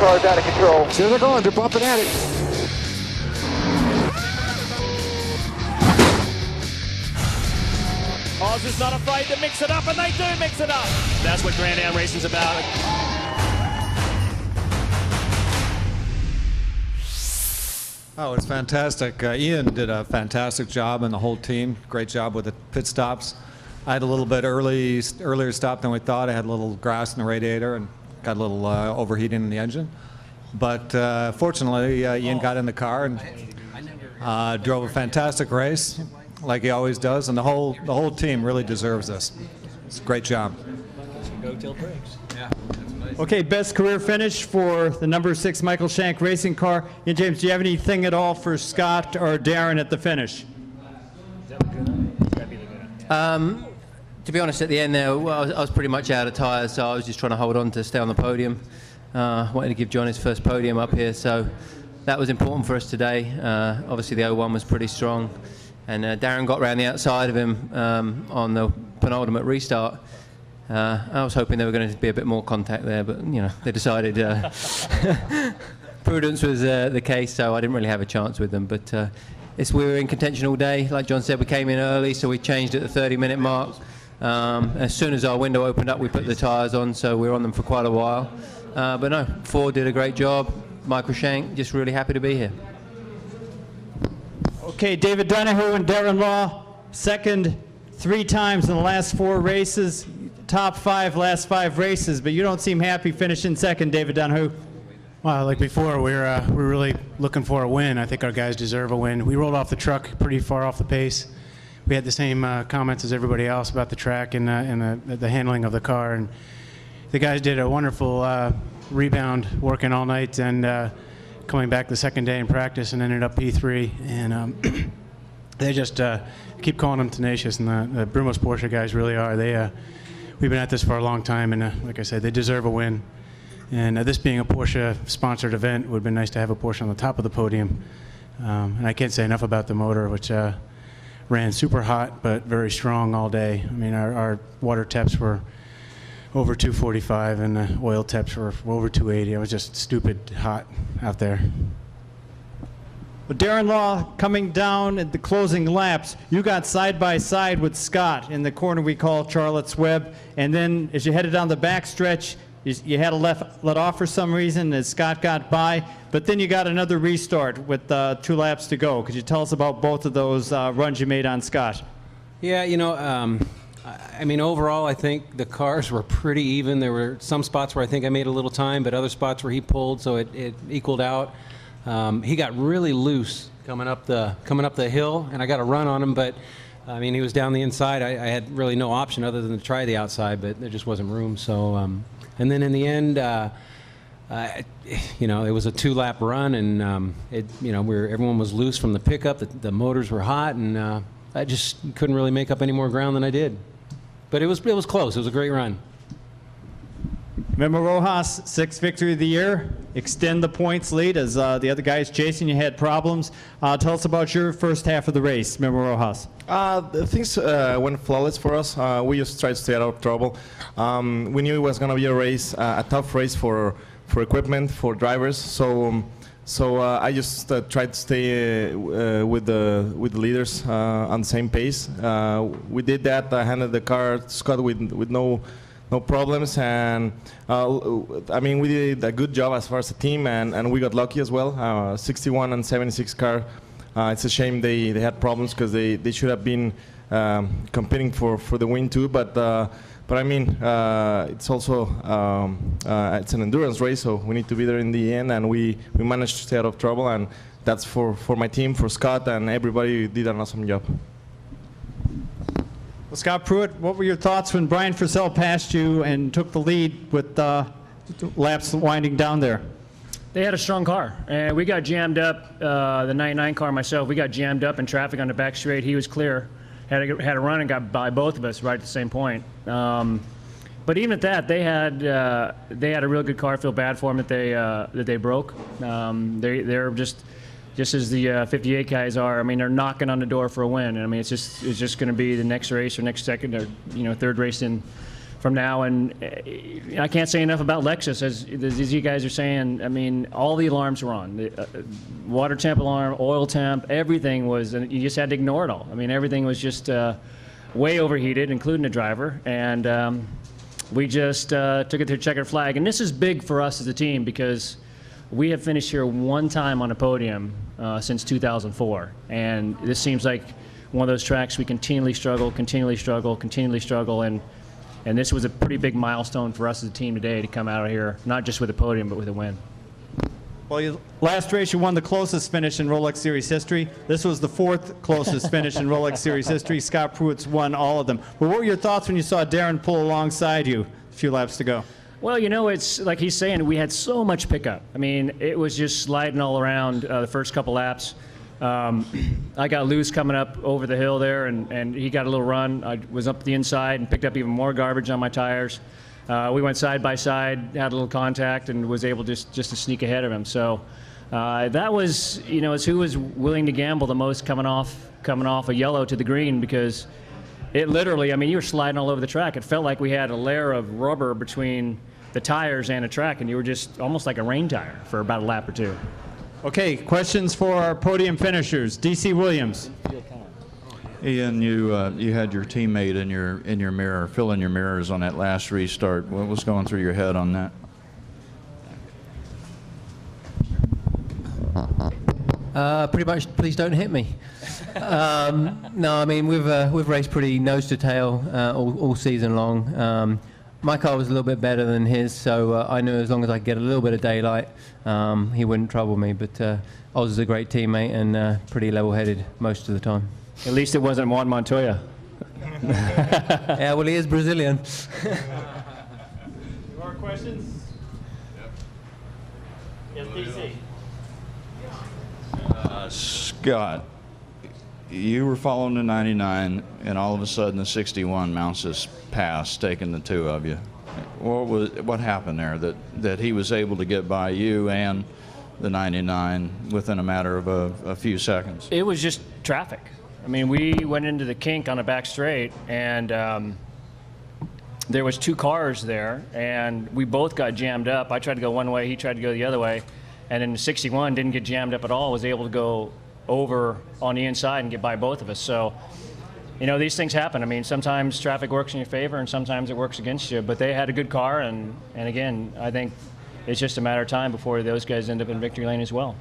car's out of control. Here they're going, they're bumping at it. Oz is not afraid to mix it up, and they do mix it up. That's what Grand-Am Racing's about. Oh, it's fantastic. Ian did a fantastic job, and the whole team. Great job with the pit stops. I had a little bit earlier stop than we thought. I had a little grass in the radiator and got a little overheating in the engine. But fortunately, Ian got in the car and drove a fantastic race, like he always does. And the whole team really deserves this. It's a great job. Go till breaks. Yeah. Okay, best career finish for the number 6 Michael Shank racing car. And James, do you have anything at all for Scott or Darren at the finish? To be honest, at the end there, I was pretty much out of tyres, so I was just trying to hold on to stay on the podium. Wanted to give John his first podium up here, so that was important for us today. Obviously, the 01 was pretty strong, and Darren got around the outside of him on the penultimate restart. I was hoping there were going to be a bit more contact there, but you know, they decided prudence was the case, so I didn't really have a chance with them. But we were in contention all day. Like John said, we came in early, so we changed at the 30-minute mark. As soon as our window opened up, we put the tyres on, so we were on them for quite a while. But no, Ford did a great job. Michael Shank, just really happy to be here. Okay, David Donahue and Darren Law, second 3 times in the last 4 races. Top 5 last 5 races, but you don't seem happy finishing second, David Donahue. Well, like before, we're really looking for a win. I think our guys deserve a win. We rolled off the truck pretty far off the pace. We had the same comments as everybody else about the track and the handling of the car. And the guys did a wonderful rebound, working all night and coming back the second day in practice and ended up P3. And they just keep calling them tenacious, and the Brumos Porsche guys really are. We've been at this for a long time, and like I said, they deserve a win. And this being a Porsche-sponsored event, it would have been nice to have a Porsche on the top of the podium. And I can't say enough about the motor, which ran super hot but very strong all day. I mean, our water temps were over 245, and the oil temps were over 280. It was just stupid hot out there. But Darren Law, coming down at the closing laps, you got side by side with Scott in the corner we call Charlotte's Web, and then as you headed down the back stretch, you had to let off for some reason as Scott got by, but then you got another restart with 2 laps to go. Could you tell us about both of those runs you made on Scott? Yeah, you know, I mean, overall, I think the cars were pretty even. There were some spots where I think I made a little time, but other spots where he pulled, so it equaled out. He got really loose coming up the hill, and I got a run on him, but I mean, he was down the inside. I had really no option other than to try the outside, but there just wasn't room. So, and then in the end, you know, it was a 2-lap run, and you know, everyone was loose from the pickup. The motors were hot, and I just couldn't really make up any more ground than I did. But it was close. It was a great run. Memo Rojas, 6th victory of the year. Extend the points lead as the other guys chasing you had problems. Tell us about your first half of the race, Memo Rojas. Things went flawless for us. We just tried to stay out of trouble. We knew it was going to be a race, a tough race for equipment, for drivers. So I just tried to stay with the leaders on the same pace. We did that. I handed the car to Scott with no problems, and I mean, we did a good job as far as the team, and we got lucky as well. 61 and 76 car. It's a shame they had problems because they should have been competing for the win too. But I mean, it's also it's an endurance race, so we need to be there in the end, and we managed to stay out of trouble, and that's for my team, for Scott, and everybody did an awesome job. Well, Scott Pruett, what were your thoughts when Brian Frisell passed you and took the lead with laps winding down there? They had a strong car, and we got jammed up. The 99 car, myself, we got jammed up in traffic on the back straight. He was clear, had a run and got by both of us right at the same point. But even at that, they had a real good car. I feel bad for them that they broke. They're just as the 58 guys are. I mean, they're knocking on the door for a win. And I mean, it's just going to be the next race or next second or third race in from now. And I can't say enough about Lexus, as you guys are saying. I mean, all the alarms were on. The water temp alarm, oil temp, everything was, and you just had to ignore it all. I mean, everything was just way overheated, including the driver. And we just took it to checkered flag. And this is big for us as a team because we have finished here one time on a podium since 2004. And this seems like one of those tracks we continually struggle, and this was a pretty big milestone for us as a team today to come out of here, not just with a podium, but with a win. Well, last race you won the closest finish in Rolex Series history. This was the 4th closest finish in Rolex Series history. Scott Pruett's won all of them. But what were your thoughts when you saw Darren pull alongside you a few laps to go? Well, you know, it's like he's saying, we had so much pickup. I mean, it was just sliding all around the first couple laps. I got loose coming up over the hill there, and he got a little run. I was up the inside and picked up even more garbage on my tires. We went side by side, had a little contact, and was able just to sneak ahead of him. So that was, you know, it's who was willing to gamble the most coming off a yellow to the green, because it literally, I mean, you were sliding all over the track. It felt like we had a layer of rubber between the tires and the track, and you were just almost like a rain tire for about a lap or two. Okay, questions for our podium finishers. DC Williams. Ian, you had your teammate in your mirror, filling your mirrors on that last restart. What was going through your head on that? Pretty much, please don't hit me. No, I mean, we've raced pretty nose to tail all season long. My car was a little bit better than his, so I knew as long as I could get a little bit of daylight, he wouldn't trouble me. But Oz is a great teammate and pretty level-headed most of the time. At least it wasn't Juan Montoya. Yeah, well, he is Brazilian. More questions? Yep. Yes, DC. Scott, you were following the 99, and all of a sudden the 61 mounts this pass, taking the two of you. What happened there that he was able to get by you and the 99 within a matter of a few seconds? It was just traffic. I mean, we went into the kink on the back straight, and there was 2 cars there, and we both got jammed up. I tried to go one way, he tried to go the other way, and then the 61 didn't get jammed up at all, was able to go over on the inside and get by both of us. So, you know, these things happen. I mean, sometimes traffic works in your favor and sometimes it works against you, but they had a good car, and again, I think it's just a matter of time before those guys end up in victory lane as well.